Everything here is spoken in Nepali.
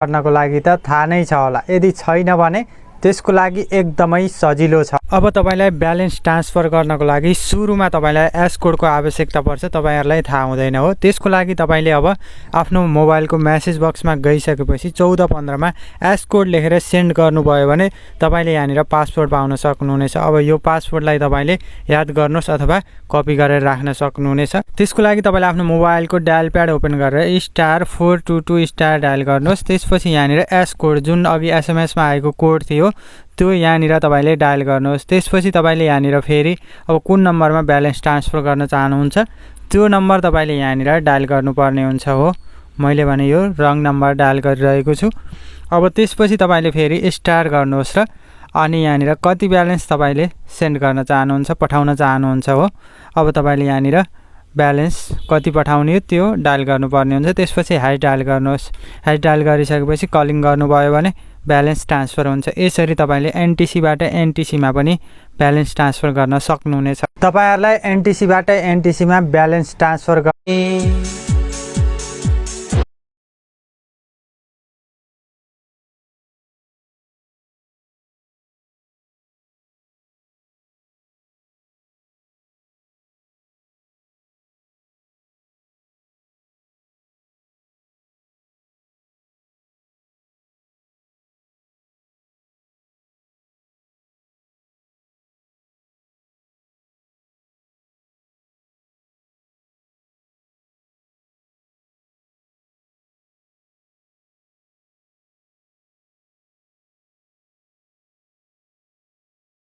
गर्नको लागि त थाहा नै छ होला। यदि छैन भने त्यसको लागि एकदमै सजिलो छ। अब तपाईलाई ब्यालेन्स ट्रान्सफर गर्नको लागि सुरुमा तपाईलाई एस कोडको आवश्यकता पर्छ। तपाईहरुलाई थाहा हुँदैन हो। त्यसको लागि तपाईले अब आफ्नो मोबाइलको मेसेज बक्समा गइसकेपछि 1415 मा एस कोड लेखेर सेन्ड गर्नुभयो भने तपाईले यहाँनिर पासवर्ड पाउन सक्नुहुनेछ। अब यो पासवर्डलाई तपाईले याद गर्नुस् अथवा कपी गरेर राख्न सक्नुहुनेछ। त्यसको लागि तपाईले आफ्नो मोबाइलको डायल प्याड ओपन गरेर *422* डायल गर्नुस्। त्यसपछि यहाँनिर एस कोड जुन अघि एसएमएस मा आएको कोड थियो त्यो यहाँनिर तपाईले डायल गर्नुहोस्। त्यसपछि तपाईले यहाँनिर फेरि अब कुन नम्बरमा ब्यालेन्स ट्रान्सफर गर्न चाहनुहुन्छ त्यो नम्बर तपाईले यहाँनिर डायल गर्नुपर्ने हुन्छ हो। मैले भने यो रङ नम्बर डायल गरिरहेको छु। अब त्यसपछि तपाईले फेरि स्टार गर्नुहोस् र अनि यहाँनिर कति ब्यालेन्स तपाईले सेन्ड गर्न चाहनुहुन्छ पठाउन चाहनुहुन्छ हो। अब तपाईले यहाँनिर ब्यालेन्स कति पठाउने त्यो डायल गर्नुपर्ने हुन्छ। त्यसपछि हाई डायल गर्नुहोस्। हाई डायल गरिसकेपछि कलिङ गर्नुभयो भने ब्यालेन्स ट्रान्सफर हुन्छ। यसरी तपाईले एनटीसीबाट एनटीसीमा पनि ब्यालेन्स ट्रान्सफर गर्न सक्नुहुनेछ। तपाईहरुलाई एनटीसीबाट एनटीसीमा ब्यालेन्स ट्रान्सफर गर्ने